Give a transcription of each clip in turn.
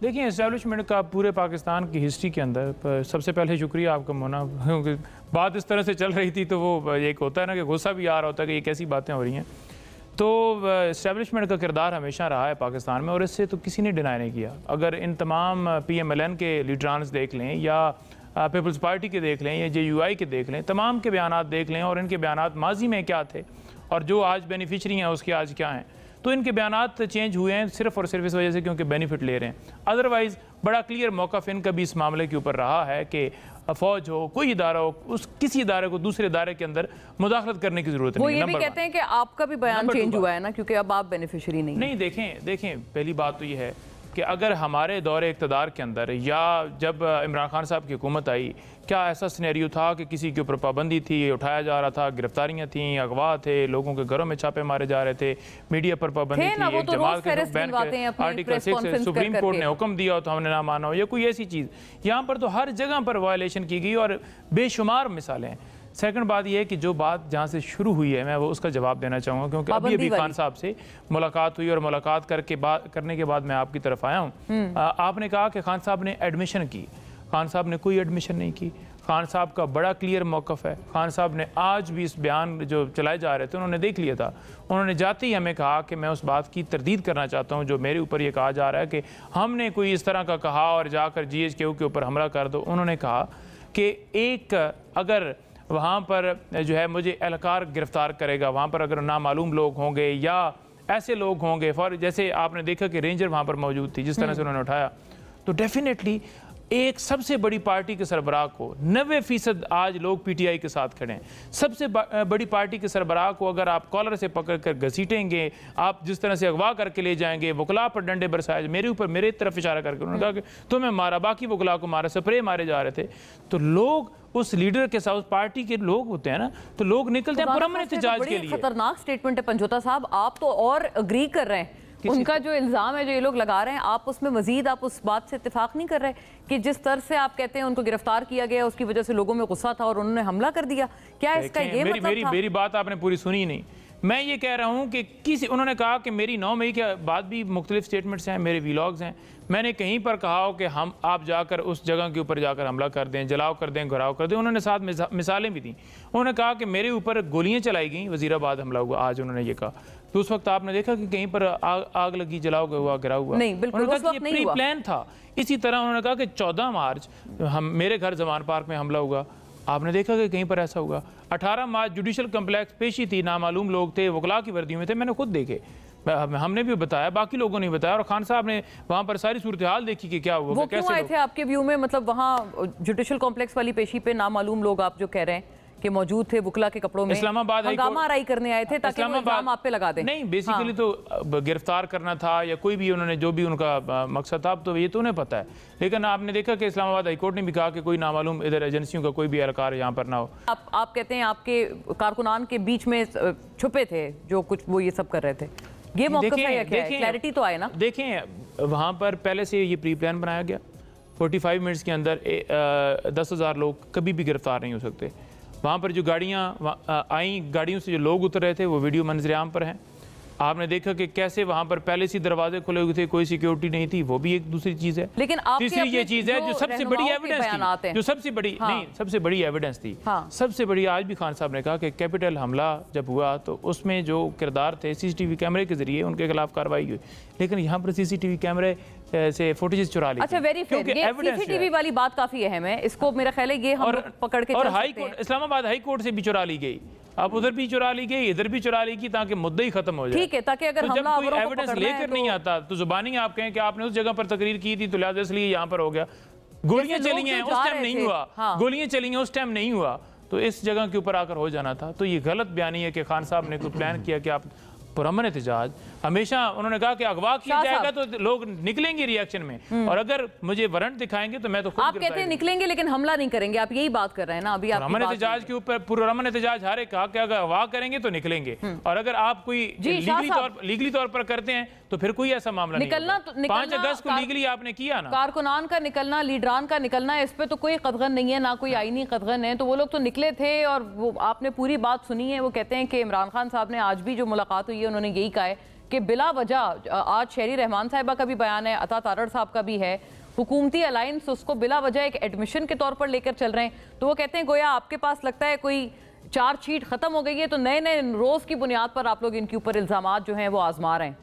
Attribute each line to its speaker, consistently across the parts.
Speaker 1: देखिए, इस्टेब्लिशमेंट का पूरे पाकिस्तान की हिस्ट्री के अंदर सबसे पहले शुक्रिया आपका मोना, क्योंकि बात इस तरह से चल रही थी तो वो एक होता है ना कि गुस्सा भी आ रहा होता है कि ये कैसी बातें हो रही हैं। तो इस्टेब्लिशमेंट का किरदार हमेशा रहा है पाकिस्तान में और इससे तो किसी ने डिनाई नहीं किया। अगर इन तमाम PMLN के लीडरान्स देख लें या पीपल्स पार्टी के देख लें या JUI के देख लें, तमाम के बयानात देख लें और इनके बयानात माजी में क्या थे और जो आज बेनिफिशरी हैं उसके आज क्या हैं, तो इनके बयानात चेंज हुए हैं सिर्फ और सिर्फ इस वजह से क्योंकि बेनिफिट ले रहे हैं। अदरवाइज़ बड़ा क्लियर मौक़िफ़ इनका भी इस मामले के ऊपर रहा है कि फ़ौज हो, कोई इदारा हो, उस किसी इदारे को दूसरे इदारे के अंदर मुदाखलत करने की ज़रूरत नहीं।
Speaker 2: वो ये भी कहते हैं कि आपका भी बयान चेंज हुआ है ना, क्योंकि अब आप बेनिफिशरी नहीं।
Speaker 1: देखें पहली बात तो ये है कि अगर हमारे दौरे इक़्तिदार के अंदर या जब इमरान खान साहब की हुकूमत आई, क्या ऐसा सिनेरियो था कि किसी के ऊपर पाबंदी थी, उठाया जा रहा था, गिरफ्तारियां थी, अगवा थे, लोगों के घरों में छापे मारे जा रहे थे, मीडिया पर पाबंदी थी, एक जमात के बैन के आर्टिकल 6 सुप्रीम कोर्ट ने हुक्म दिया हो तो हमने ना माना हो या कोई ऐसी चीज़, यहाँ पर तो हर जगह पर वायलेशन की गई और बेशुमार मिसालें हैं। सेकंड बात यह है कि जो बात जहाँ से शुरू हुई है मैं वो उसका जवाब देना चाहूँगा, क्योंकि अभी खान साहब से मुलाकात हुई और मुलाकात करने के बाद मैं आपकी तरफ आया हूँ। आपने कहा कि खान साहब ने एडमिशन की। खान साहब ने कोई एडमिशन नहीं की। खान साहब का बड़ा क्लियर मौक़िफ़ है। खान साहब ने आज भी इस बयान जो चलाए जा रहे थे उन्होंने देख लिया था। उन्होंने जाते ही हमें कहा कि मैं उस बात की तरदीद करना चाहता हूँ जो मेरे ऊपर ये कहा जा रहा है कि हमने कोई इस तरह का कहा और जाकर GHQ के ऊपर हमला कर दो। उन्होंने कहा कि एक अगर वहाँ पर जो है मुझे एहलकार गिरफ्तार करेगा, वहाँ पर अगर नामालूम लोग होंगे या ऐसे लोग होंगे, फॉर जैसे आपने देखा कि रेंजर वहाँ पर मौजूद थी, जिस तरह से उन्होंने उठाया, तो डेफिनेटली एक सबसे बड़ी पार्टी के सरबराह को 90% आज लोग PTI के साथ खड़े हैं। सबसे बड़ी पार्टी के सरबराह को अगर आप कॉलर से पकड़ कर घसीटेंगे, आप जिस तरह से अगवा करके ले जाएंगे, वकला पर डंडे बरसाए, मेरी तरफ इशारा करके उन्होंने कहा कि तुम्हें मारा, बाकी वकला को मारा, स्प्रे मारे जा रहे थे, तो लोग उस लीडर के साथ, उस पार्टी के लोग होते हैं ना, तो लोग निकलते हैं पुरअमन एहतजाज के लिए।
Speaker 2: खतरनाक स्टेटमेंट है पंजोता साहब, आप तो और अग्री कर रहे हैं उनका जो इल्ज़ाम है जो ये लोग लगा रहे हैं, आप उसमें मजीद आप उस बात से इत्तेफाक नहीं कर रहे कि जिस तरह से आप कहते हैं उनको गिरफ्तार किया गया उसकी वजह से लोगों में गुस्सा था और उन्होंने हमला कर दिया, क्या इसका ये मतलब था?
Speaker 1: मेरी बात आपने पूरी सुनी नहीं। मैं ये कह रहा हूँ कि उन्होंने कहा कि मेरी 9 मई के बाद भी मुख्तलिफ स्टेटमेंट्स हैं, मेरे व्लॉग्स हैं, मैंने कहीं पर कहा हो कि आप जाकर उस जगह के ऊपर जाकर हमला कर दें, जलाओ कर दें, घुराव कर दें। उन्होंने साथ मिसालें भी दी। उन्होंने कहा कि मेरे ऊपर गोलियां चलाई गई, वजीराबाद हमला हुआ, आज उन्होंने ये कहा। तो उस वक्त आपने देखा कि कहीं पर आग लगी, जलाओ हुआ, गिराव हुआ?
Speaker 2: नहीं, बिल्कुल
Speaker 1: उन्होंने कहा कि ये प्री प्लान था। इसी तरह उन्होंने कहा कि 14 मार्च मेरे घर जमान पार्क में हमला हुआ, आपने देखा कि कहीं पर ऐसा हुआ। 18 मार्च जुडिशल कम्प्लेक्स पेशी थी, नामालूम लोग थे, वकला की वर्दियों में थे, मैंने खुद देखे, हमने भी बताया, बाकी लोगों ने बताया, और खान साहब ने वहाँ पर सारी सूरत हाल देखी कि क्या हुआ।
Speaker 2: वो क्यों आए थे आपके व्यू में? मतलब वहाँ जुडिशल कॉम्प्लेक्स वाली पेशी पे नामालूम लोग आप जो कह रहे हैं कि मौजूद थे वकला के कपड़ों में,
Speaker 1: इस्लामाबाद
Speaker 2: हंगामा आराई करने आए थे ताकि वो इल्जाम आप पे लगा दें?
Speaker 1: नहीं, बेसिकली तो गिरफ्तार करना था या कोई भी उन्होंने जो भी उनका मकसद था, तो ये तो उन्हें पता है। लेकिन आपने देखा कि इस्लामाबाद हाई कोर्ट ने भी कहा कि कोई नामालूम इधर एजेंसियों का कोई भी एहलकार यहाँ पर ना हो।
Speaker 2: आप कहते हैं आपके कारकुनान के बीच में छुपे थे जो कुछ वो ये सब कर रहे थे, ये मौक़िफ़ है या क्या है? क्लैरिटी तो आए ना।
Speaker 1: देखें, वहाँ पर पहले से ये प्री प्लान बनाया गया। 45 मिनट्स के अंदर 10,000 लोग कभी भी गिरफ्तार नहीं हो सकते। वहाँ पर जो गाड़ियाँ आई, गाड़ियों से जो लोग उतर रहे थे वो वीडियो मंजर आम पर हैं। आपने देखा कि कैसे वहाँ पर पहले से दरवाजे खुले हुए थे, कोई सिक्योरिटी नहीं थी, वो भी एक दूसरी चीज़ है।
Speaker 2: लेकिन
Speaker 1: तीसरी ये चीज़ है जो सबसे बड़ी एविडेंस थी, जो सबसे बड़ी नहीं सबसे बड़ी एविडेंस थी, सबसे बड़ी, आज भी खान साहब ने कहा कि कैपिटल हमला जब हुआ तो उसमें जो किरदार थे CCTV कैमरे के जरिए उनके खिलाफ कार्रवाई हुई, लेकिन यहाँ पर CCTV कैमरे से फुटेज चुरा ली।
Speaker 2: अच्छा, वेरी फेयर, ये CCTV वाली बात काफी अहम है, इसको मेरा ख्याल है ये हम पकड़ के,
Speaker 1: और high court, Islamabad high court से भी चुरा ली गई, आप उधर भी चुरा ली गई, इधर भी चुरा ली गई, ताकि मुद्दा ही खत्म हो जाए।
Speaker 2: ठीक है, ताकि अगर
Speaker 1: तो जब कोई एविडेंस लेकर नहीं आता तो जुबानी आप कहें कि आपने उस जगह पर तकरीर की थी तो लिहाजा इसलिए यहाँ पर हो गया। गोलियां चली हैं उस टाइम नहीं हुआ, गोलियां चली हैं उस टाइम नहीं हुआ, तो इस जगह के ऊपर आकर हो जाना था। तो ये गलत बयानी है कि खान साहब ने कोई प्लान किया कि आप पुरअमन एहतजाज, हमेशा उन्होंने कहा कि अगवा किया जाएगा तो लोग निकलेंगे रिएक्शन में, और अगर मुझे वारंट दिखाएंगे तो मैं तो खुद,
Speaker 2: आप कहते हैं निकलेंगे लेकिन हमला नहीं करेंगे, आप यही बात कर रहे हैं ना अभी?
Speaker 1: पुरअमन एहतजाज के ऊपर पुरअमन एहतजाज हर एक कहा कि अगर अगवा करेंगे तो निकलेंगे, और अगर आप कोई लीगली तौर पर करते हैं तो फिर कोई ऐसा मामला
Speaker 2: निकलना,
Speaker 1: नहीं। 5 अगस्त को लीगली आपने किया ना,
Speaker 2: कारकुनान का निकलना, लीडरान का निकलना, इस पे तो कोई कदगन नहीं है, ना कोई आईनी कदगन है, तो वो लोग तो निकले थे और वो आपने पूरी बात सुनी है। वो कहते हैं कि इमरान खान साहब ने आज भी जो मुलाकात हुई है उन्होंने यही कहा है कि बिला वजह, आज शहरी रहमान साहिबा का भी बयान है, अता तारड़ साहब का भी है, हुकूमती अलायंस उसको बिला वजह एक एडमिशन के तौर पर लेकर चल रहे हैं। तो वो कहते हैं गोया आपके पास लगता है कोई चार्जशीट खत्म हो गई है, तो नए नए रोज की बुनियाद पर आप लोग इनके ऊपर इल्जामात जो हैं वो आजमा रहे हैं।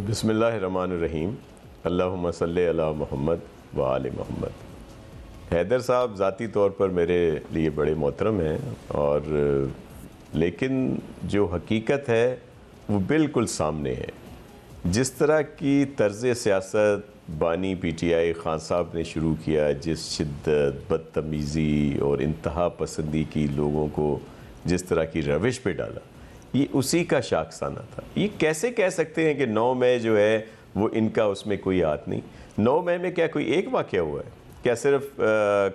Speaker 3: बिस्मिल्लाहिर्रहमानिर्रहीम, अल्लाहुम्मा सल्ली अला मोहम्मद व आले मोहम्मद। हैदर साहब ज़ाती तौर पर मेरे लिए बड़े मोहतरम हैं, और लेकिन जो हकीकत है वो बिल्कुल सामने है। जिस तरह की तर्ज़ सियासत बानी PTI खान साहब ने शुरू किया, जिस शिद्दत, बदतमीज़ी और इंतहा पसंदी की लोगों को जिस तरह की रविश पे डाला, ये उसी का शाखसाना था। ये कैसे कह सकते हैं कि 9 मई जो है वो इनका उसमें कोई हाथ नहीं? 9 मई में क्या कोई एक वाक़या हुआ है? क्या सिर्फ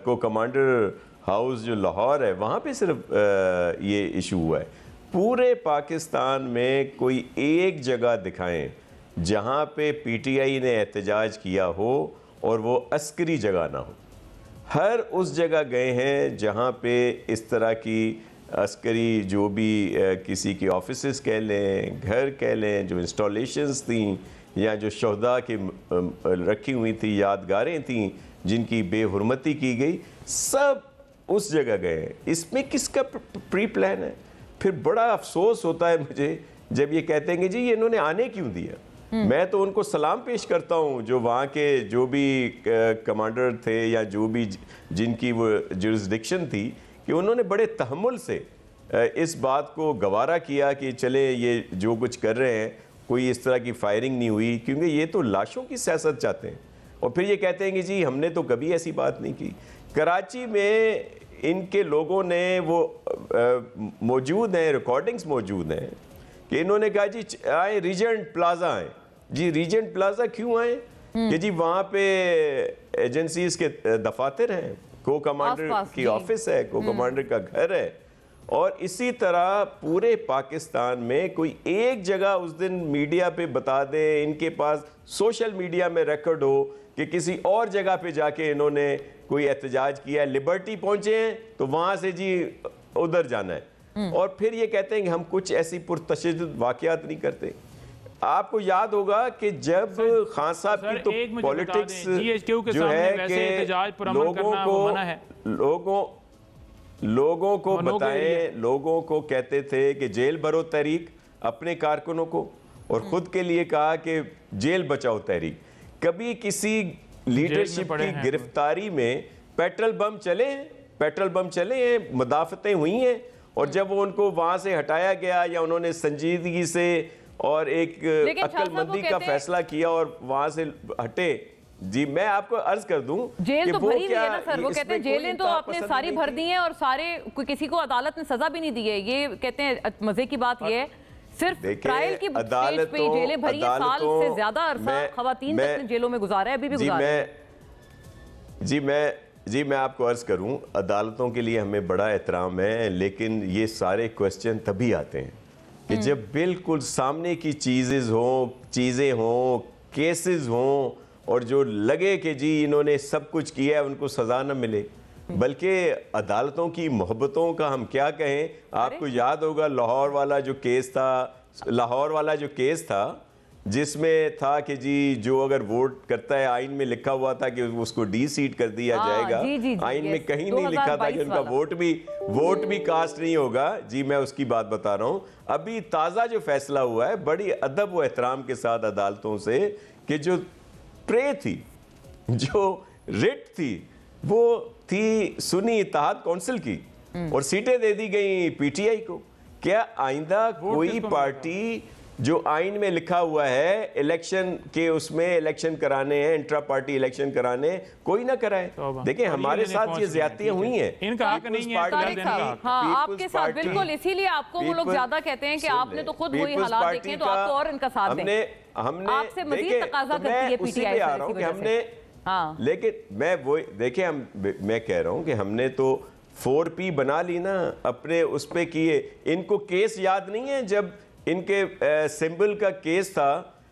Speaker 3: को कमांडर हाउस जो लाहौर है वहाँ पे सिर्फ ये इशू हुआ है? पूरे पाकिस्तान में कोई एक जगह दिखाएं जहाँ पे PTI ने एहतजाज किया हो और वो अस्करी जगह ना हो। हर उस जगह गए हैं जहाँ पे इस तरह की अस्करी जो भी किसी की ऑफिसेस कह लें, घर कह लें, जो इंस्टॉलेशंस थी या जो शहदा की रखी हुई थी यादगारें थीं जिनकी बेहुरमती की गई, सब उस जगह गए हैं। इसमें किसका प्री प्लान है? फिर बड़ा अफसोस होता है मुझे जब ये कहते हैं कि जी ये इन्होंने आने क्यों दिया। मैं तो उनको सलाम पेश करता हूँ जो वहाँ के जो भी कमांडर थे या जो भी जिनकी वो जुरिस्डिक्शन थी, कि उन्होंने बड़े तहम्मुल से इस बात को गवारा किया कि चले ये जो कुछ कर रहे हैं, कोई इस तरह की फायरिंग नहीं हुई, क्योंकि ये तो लाशों की सियासत चाहते हैं। और फिर ये कहते हैं कि जी हमने तो कभी ऐसी बात नहीं की। कराची में इनके लोगों ने वो मौजूद हैं, रिकॉर्डिंग्स मौजूद हैं कि इन्होंने कहा जी आए रीजेंट प्लाजा आए। जी रीजेंट प्लाजा क्यों आए? कि जी वहाँ पे एजेंसीज के दफातर हैं, को कमांडर की ऑफिस है, को कमांडर का घर है। और इसी तरह पूरे पाकिस्तान में कोई एक जगह उस दिन मीडिया पे बता दें, इनके पास सोशल मीडिया में रिकॉर्ड हो कि किसी और जगह पे जाके इन्होंने कोई एहतजाज किया है, लिबर्टी पहुंचे हैं तो वहां से जी उधर जाना है। और फिर ये कहते हैं कि हम कुछ ऐसी पुरतशद्दुद वाक़यात नहीं करते। आपको याद होगा कि जब खान साहब की तो पॉलिटिक्स जो है कि लोगों को बताएं, लोगों को कहते थे कि जेल भरो तहरीक अपने कारकुनों को, और खुद के लिए कहा कि जेल बचाओ तहरीक। कभी किसी लीडरशिप की गिरफ्तारी में पेट्रोल बम चले हैं, मुदाफतें हुई हैं, और जब वो उनको वहां से हटाया गया या उन्होंने संजीदगी से और एक अक्लमंदी का फैसला किया और वहां से हटे। जी मैं आपको अर्ज कर दूं,
Speaker 2: जेल तो भरी हुई है ना सर, वो कहते हैं जेलें तो आपने सारी भर दी हैं और सारे किसी को अदालत ने सजा भी नहीं दी है। ये कहते हैं मजे की बात ये है सिर्फ ट्रायल की स्टेज पे जेलें भरी हैं, साल से ज्यादा अरसा खवातीन ने जेलों में गुजारा है, अभी भी गुजारा है।
Speaker 3: जी मैं आपको अर्ज करूं, अदालतों के लिए हमें बड़ा एहतराम है, लेकिन ये सारे क्वेश्चन तभी आते हैं कि जब बिल्कुल सामने की चीज़ें हों, केसेस हों, और जो लगे कि जी इन्होंने सब कुछ किया है उनको सज़ा न मिले। बल्कि अदालतों की मोहब्बतों का हम क्या कहें। आपको याद होगा लाहौर वाला जो केस था जिसमें था कि जी जो अगर वोट करता है, आइन में लिखा हुआ था कि उसको डी-सीट कर दिया जाएगा। आइन में कहीं नहीं लिखा था कि उनका वोट भी कास्ट नहीं होगा। जी मैं उसकी बात बता रहा हूं। अभी ताज़ा जो फैसला हुआ है, बड़ी अदब व एहतराम के साथ अदालतों से, कि जो ट्रे थी, जो रिट थी, वो थी सुन्नी इत्तेहाद काउंसिल की, और सीटें दे दी गई PTI को। क्या आइंदा कोई पार्टी जो आइन में लिखा हुआ है इलेक्शन के, उसमें इलेक्शन कराने हैं, इंट्रा पार्टी इलेक्शन कराने, कोई ना कराए? देखिए हमारे साथ ये ज्यादतियां हुई हैं,
Speaker 1: इनका हक नहीं है।
Speaker 2: हाँ आपके साथ बिल्कुल, इसीलिए आपको वो लोग ज्यादा कहते हैं कि आपने तो खुद वही हालात देखे, तो आपको और इनका साथ दें।
Speaker 3: हमने
Speaker 2: आपसे मजीद तकाजा करती है PTI
Speaker 3: हमने। हाँ लेकिन मैं वो देखिए, मैं कह रहा हूँ कि हमने तो 4P बना ली ना अपने उस पे किए। इनको केस याद नहीं है जब इनके सिंबल का केस था,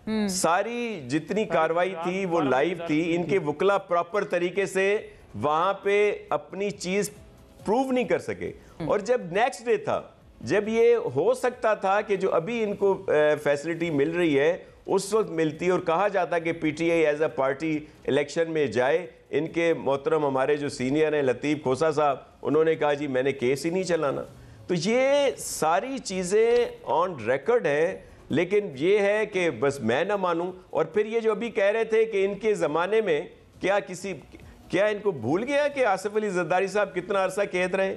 Speaker 3: सारी जितनी कार्रवाई थी वो लाइव थी। इनके वकला प्रॉपर तरीके से वहां पे अपनी चीज प्रूव नहीं कर सके, और जब नेक्स्ट डे था जब ये हो सकता था कि जो अभी इनको फैसिलिटी मिल रही है उस वक्त मिलती और कहा जाता कि PTI as a party election में जाए। इनके मोहतरम हमारे जो सीनियर हैं लतीफ़ खोसा साहब, उन्होंने कहा जी मैंने केस ही नहीं चलाना। तो ये सारी चीज़ें ऑन रिकॉर्ड है, लेकिन ये है कि बस मैं ना मानूं। और फिर ये जो अभी कह रहे थे कि इनके ज़माने में क्या इनको भूल गया कि आसिफ अली जरदारी साहब कितना अरसा कैद रहे।